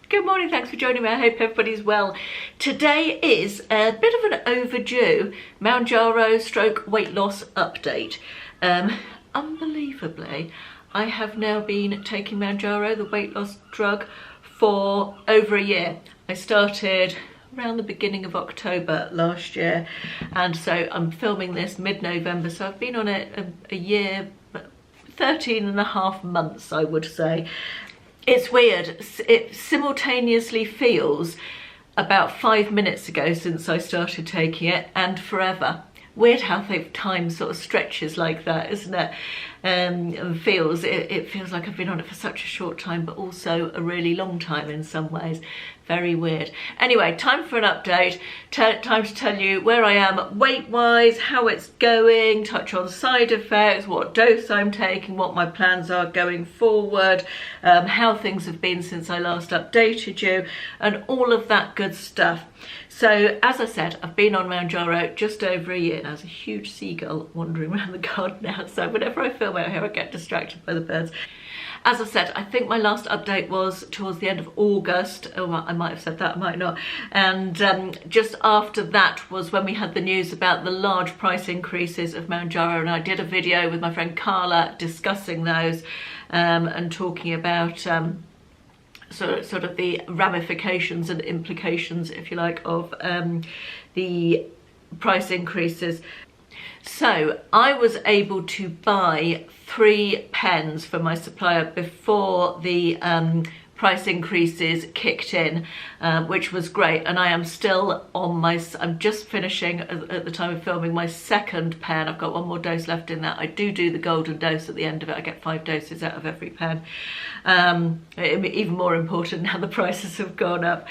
Good morning, thanks for joining me. I hope everybody's well. Today is a bit of an overdue Mounjaro stroke weight loss update. Unbelievably, I have now been taking Mounjaro, the weight loss drug, for over a year. I started around the beginning of October last year, and so I'm filming this mid-November, so I've been on it a year, 13 and a half months, I would say. It's weird, it simultaneously feels about 5 minutes ago since I started taking it and forever. Weird how time sort of stretches like that, isn't it? And it feels like I've been on it for such a short time, but also a really long time in some ways. Very weird. Anyway, time for an update. Time to tell you where I am weight-wise, how it's going, touch on side effects, what dose I'm taking, what my plans are going forward, how things have been since I last updated you, and all of that good stuff. So, as I said, I've been on Mounjaro just over a year. There's a huge seagull wandering around the garden now, so whenever I film out here I get distracted by the birds. As I said, I think my last update was towards the end of August. Oh, I might have said that, I might not. And just after that was when we had the news about the large price increases of Mounjaro, and I did a video with my friend Carla discussing those and talking about sort of the ramifications and implications, if you like, of the price increases. So I was able to buy 3 pens from my supplier before the price increases kicked in, which was great. And I am still on I'm just finishing at the time of filming my second pen. I've got one more dose left in that. I do the golden dose at the end of it. I get 5 doses out of every pen. Even more important now the prices have gone up.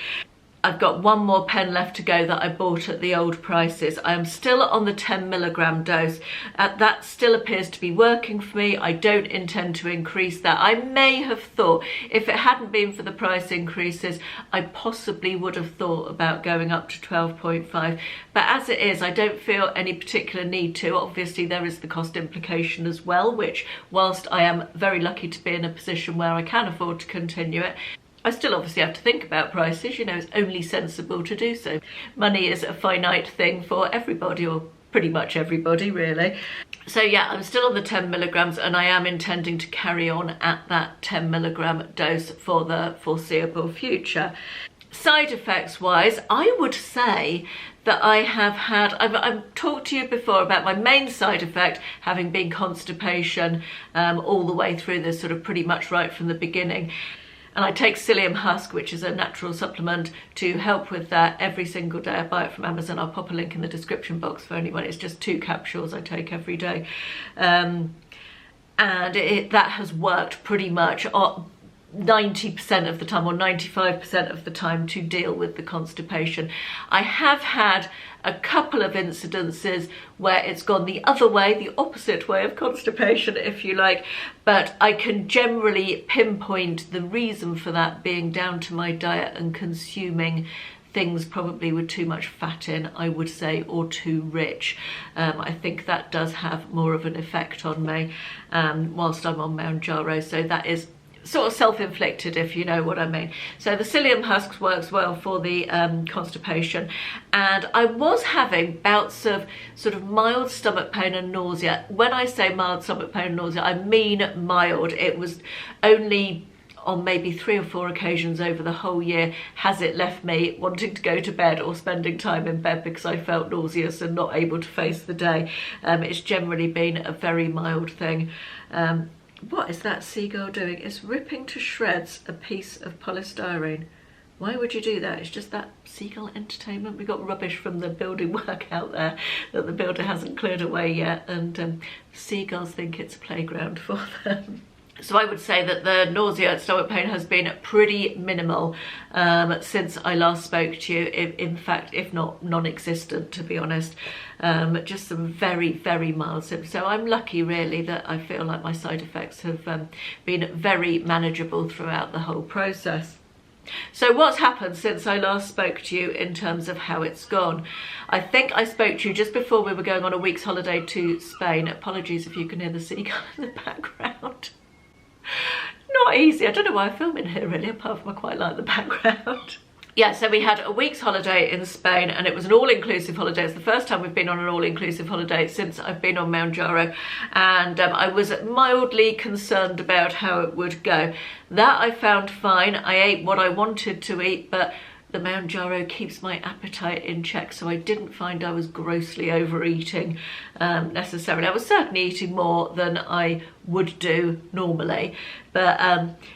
I've got one more pen left to go that I bought at the old prices. I am still on the 10 milligram dose. That still appears to be working for me. I don't intend to increase that. I may have thought, if it hadn't been for the price increases, I possibly would have thought about going up to 12.5. But as it is, I don't feel any particular need to. Obviously, there is the cost implication as well, which, whilst I am very lucky to be in a position where I can afford to continue it, I still obviously have to think about prices. You know, it's only sensible to do so. Money is a finite thing for everybody, or pretty much everybody really. So yeah, I'm still on the 10 milligrams and I am intending to carry on at that 10 milligram dose for the foreseeable future. Side effects wise, I would say that I have had, I've talked to you before about my main side effect having been constipation all the way through this, sort of pretty much right from the beginning. And I take psyllium husk, which is a natural supplement, to help with that every single day. I buy it from Amazon. I'll pop a link in the description box for anyone. It's just 2 capsules I take every day. And that has worked pretty much 90% of the time, or 95% of the time, to deal with the constipation. I have had a couple of incidences where it's gone the other way, the opposite way of constipation, if you like, but I can generally pinpoint the reason for that being down to my diet and consuming things probably with too much fat in, I would say, or too rich. I think that does have more of an effect on me whilst I'm on Mounjaro, so that is sort of self-inflicted, if you know what I mean. So the psyllium husks works well for the constipation, and I was having bouts of sort of mild stomach pain and nausea. When I say mild stomach pain and nausea, I mean mild. It was only on maybe 3 or 4 occasions over the whole year has it left me wanting to go to bed or spending time in bed because I felt nauseous and not able to face the day. It's generally been a very mild thing. What is that seagull doing? It's ripping to shreds a piece of polystyrene. Why would you do that? It's just that seagull entertainment. We got rubbish from the building work out there that the builder hasn't cleared away yet, and seagulls think it's a playground for them. So I would say that the nausea and stomach pain has been pretty minimal since I last spoke to you. In fact, if not non-existent, to be honest. Just some very, very mild symptoms. So I'm lucky really that I feel like my side effects have been very manageable throughout the whole process. So what's happened since I last spoke to you in terms of how it's gone? I think I spoke to you just before we were going on a week's holiday to Spain. Apologies if you can hear the seagull in the background. not easy. I don't know why I film in here really, apart from I quite like the background. Yeah, so we had a week's holiday in Spain, and it was an all-inclusive holiday. It's the first time we've been on an all-inclusive holiday since I've been on Mounjaro, and I was mildly concerned about how it would go. That I found fine. I ate what I wanted to eat, but the Mounjaro keeps my appetite in check, so I didn't find I was grossly overeating necessarily. I was certainly eating more than I would do normally, but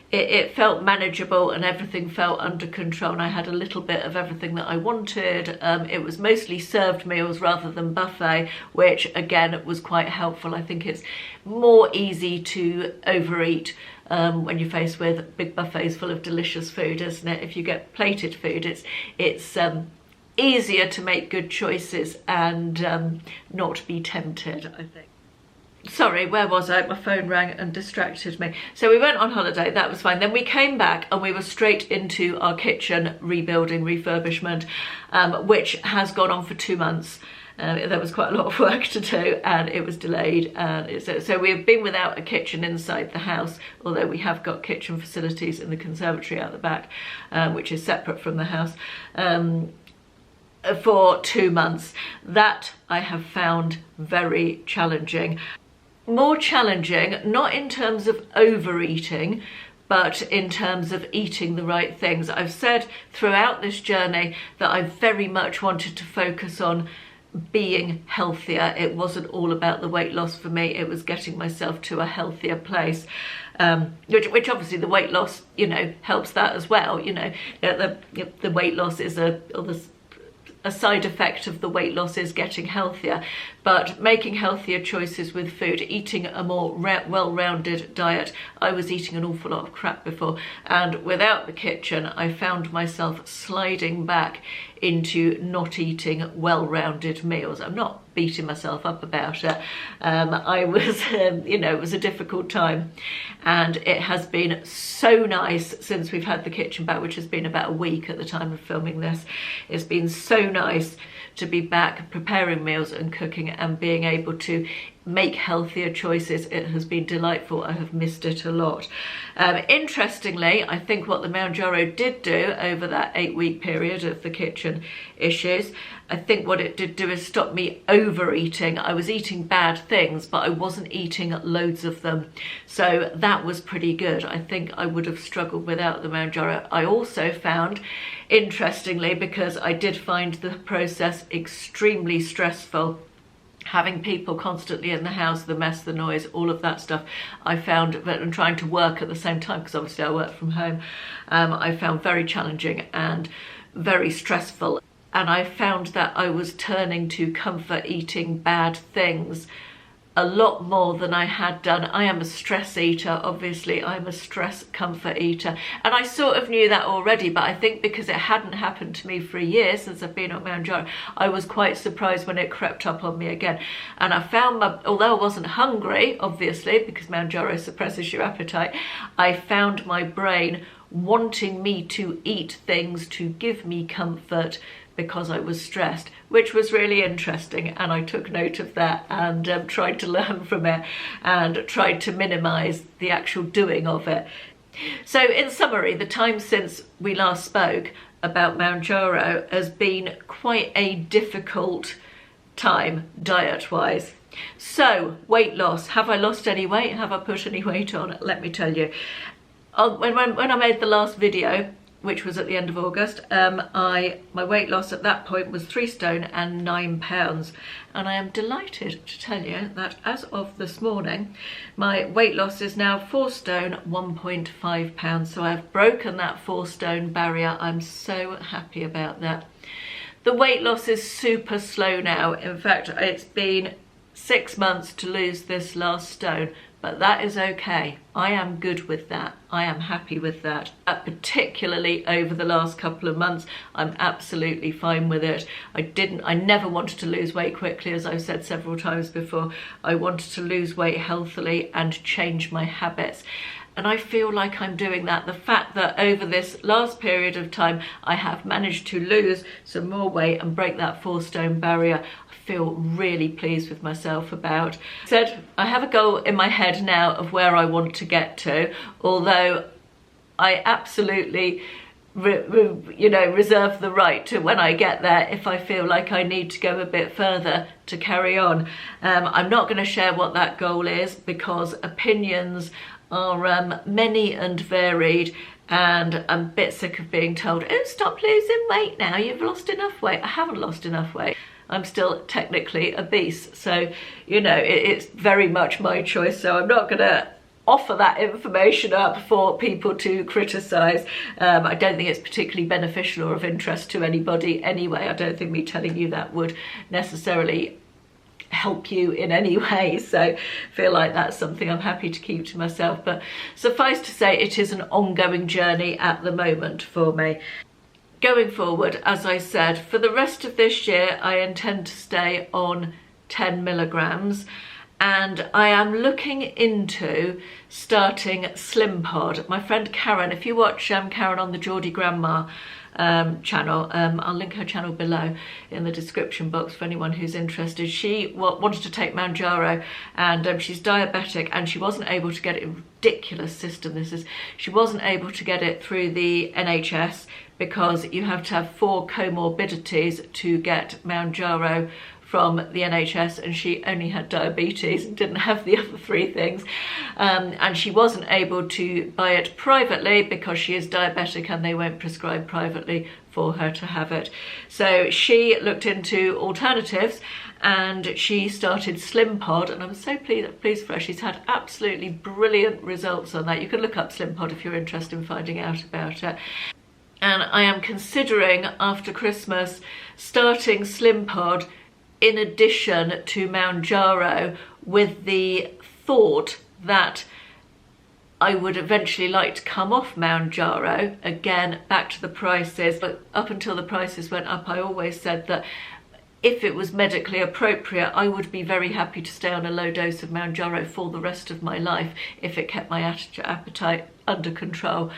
it felt manageable and everything felt under control, and I had a little bit of everything that I wanted. It was mostly served meals rather than buffet, which again was quite helpful. I think it's more easy to overeat when you're faced with big buffets full of delicious food, isn't it? If you get plated food, it's easier to make good choices and not be tempted, I think. Sorry, where was I? My phone rang and distracted me. So we went on holiday, that was fine. Then we came back and we were straight into our kitchen rebuilding, refurbishment, which has gone on for 2 months. There was quite a lot of work to do and it was delayed. So we've been without a kitchen inside the house, although we have got kitchen facilities in the conservatory out the back, which is separate from the house, for 2 months. That I have found very challenging. More challenging, not in terms of overeating, but in terms of eating the right things. I've said throughout this journey that I very much wanted to focus on being healthier. It wasn't all about the weight loss for me, it was getting myself to a healthier place, which obviously the weight loss, you know, helps that as well. You know, the weight loss is a side effect of the weight loss is getting healthier, but making healthier choices with food, eating a more well-rounded diet. I was eating an awful lot of crap before, and without the kitchen I found myself sliding back into not eating well-rounded meals. I'm not beating myself up about it. I was, you know, it was a difficult time, and it has been so nice since we've had the kitchen back, which has been about a week at the time of filming this. It's been so nice to be back preparing meals and cooking and being able to make healthier choices. It has been delightful. I have missed it a lot. Interestingly, I think what the Mounjaro did do over that 8-week period of the kitchen issues, I think what it did do is stop me overeating. I was eating bad things, but I wasn't eating loads of them. So that was pretty good. I think I would have struggled without the Mounjaro. I also found, interestingly, because I did find the process extremely stressful, having people constantly in the house, the mess, the noise, all of that stuff, I found that, and trying to work at the same time, because obviously I work from home, I found very challenging and very stressful. And I found that I was turning to comfort eating bad things a lot more than I had done. I am a stress eater, obviously. I'm a stress comfort eater, and I sort of knew that already, but I think because it hadn't happened to me for a year since I've been on Mounjaro, I was quite surprised when it crept up on me again. And I found, although I wasn't hungry, obviously, because Mounjaro suppresses your appetite, I found my brain wanting me to eat things to give me comfort because I was stressed, which was really interesting, and I took note of that and tried to learn from it and tried to minimise the actual doing of it. So in summary, the time since we last spoke about Mounjaro has been quite a difficult time diet-wise. So weight loss, have I lost any weight? Have I put any weight on? Let me tell you. When I made the last video, which was at the end of August, my weight loss at that point was 3 stone and 9 pounds. And I am delighted to tell you that as of this morning, my weight loss is now 4 stone, 1.5 pounds. So I've broken that 4 stone barrier. I'm so happy about that. The weight loss is super slow now. In fact, it's been 6 months to lose this last stone, but that is okay. I am good with that. I am happy with that. Particularly over the last couple of months, I'm absolutely fine with it. I never wanted to lose weight quickly, as I've said several times before. I wanted to lose weight healthily and change my habits. And I feel like I'm doing that. The fact that over this last period of time, I have managed to lose some more weight and break that 4 stone barrier, feel really pleased with myself about. I have a goal in my head now of where I want to get to, although I absolutely reserve the right to, when I get there, if I feel like I need to go a bit further, to carry on. I'm not going to share what that goal is because opinions are many and varied, and I'm a bit sick of being told, oh, stop losing weight now, you've lost enough weight. I haven't lost enough weight. I'm still technically obese, so it's very much my choice, so I'm not going to offer that information up for people to criticise. I don't think it's particularly beneficial or of interest to anybody anyway. I don't think me telling you that would necessarily help you in any way, so I feel like that's something I'm happy to keep to myself. But suffice to say, it is an ongoing journey at the moment for me. Going forward, as I said, for the rest of this year I intend to stay on 10 milligrams, and I am looking into starting Slim Pod. My friend Karen, if you watch Karen on the Geordie Grandma channel, I'll link her channel below in the description box for anyone who's interested. She wanted to take Mounjaro, and she's diabetic, and she wasn't able to get it. Ridiculous system this is. She wasn't able to get it through the NHS because you have to have 4 comorbidities to get Mounjaro from the NHS, and she only had diabetes and didn't have the other 3 things, and she wasn't able to buy it privately because she is diabetic and they won't prescribe privately for her to have it. So she looked into alternatives and she started Slim Pod, and I'm so pleased for her. She's had absolutely brilliant results on that. You can look up Slim Pod if you're interested in finding out about it. And I am considering after Christmas starting Slim Pod in addition to Mounjaro, with the thought that I would eventually like to come off Mounjaro. Again, back to the prices, but up until the prices went up, I always said that if it was medically appropriate, I would be very happy to stay on a low dose of Mounjaro for the rest of my life if it kept my appetite under control.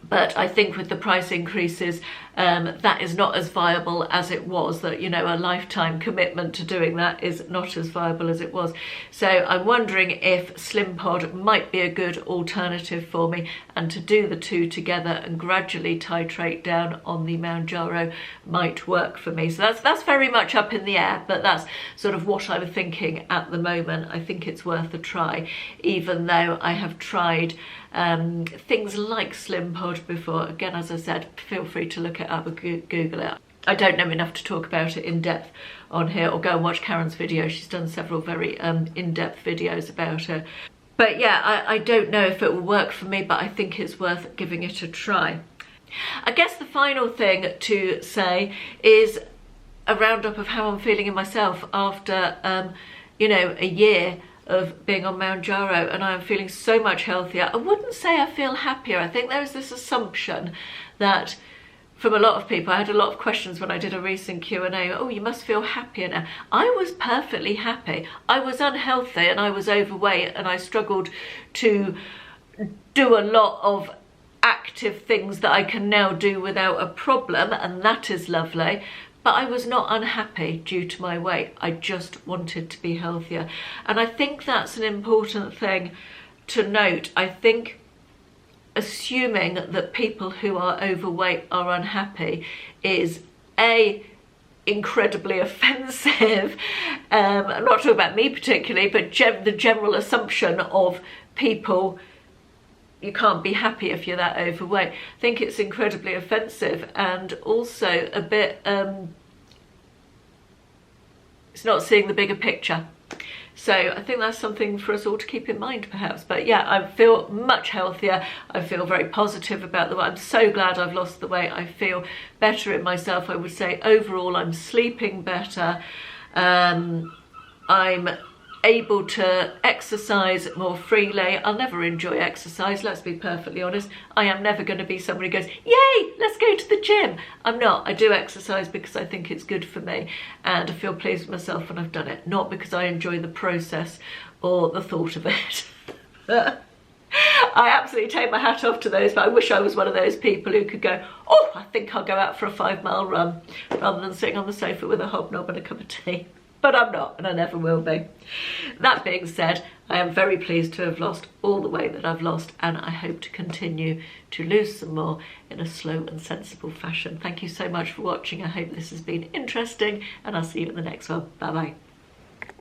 But I think with the price increases, that is not as viable as it was. That, a lifetime commitment to doing that is not as viable as it was. So I'm wondering if Slim Pod might be a good alternative for me, and to do the 2 together and gradually titrate down on the Mounjaro might work for me. So that's very much up in the air, but that's sort of what I'm thinking at the moment. I think it's worth a try, even though I have tried things like Slim Pod before. Again, as I said, feel free to look it up or Google it. I don't know enough to talk about it in depth on here, or go and watch Karen's video. She's done several very in-depth videos about it. But yeah, I don't know if it will work for me, but I think it's worth giving it a try. I guess the final thing to say is a roundup of how I'm feeling in myself after a year of being on Mounjaro, and I am feeling so much healthier. I wouldn't say I feel happier. I think there is this assumption that from a lot of people, I had a lot of questions when I did a recent Q&A, oh, you must feel happier now. I was perfectly happy. I was unhealthy and I was overweight, and I struggled to do a lot of active things that I can now do without a problem, and that is lovely. But I was not unhappy due to my weight. I just wanted to be healthier. And I think that's an important thing to note. I think assuming that people who are overweight are unhappy is incredibly offensive. I'm not talking about me particularly, but the general assumption of people, you can't be happy if you're that overweight. I think it's incredibly offensive, and also a bit, it's not seeing the bigger picture. So I think that's something for us all to keep in mind perhaps. But yeah, I feel much healthier. I feel very positive about the weight. I'm so glad I've lost the weight. I feel better in myself. I would say overall I'm sleeping better. I'm able to exercise more freely. I'll never enjoy exercise, let's be perfectly honest. I am never going to be someone who goes, yay, let's go to the gym. I'm not. I do exercise because I think it's good for me, and I feel pleased with myself when I've done it, not because I enjoy the process or the thought of it. I absolutely take my hat off to those, but I wish I was one of those people who could go, oh, I think I'll go out for a 5-mile run, rather than sitting on the sofa with a hobnob and a cup of tea. but I'm not, and I never will be. That being said, I am very pleased to have lost all the weight that I've lost, and I hope to continue to lose some more in a slow and sensible fashion. Thank you so much for watching. I hope this has been interesting, and I'll see you in the next one. Bye bye.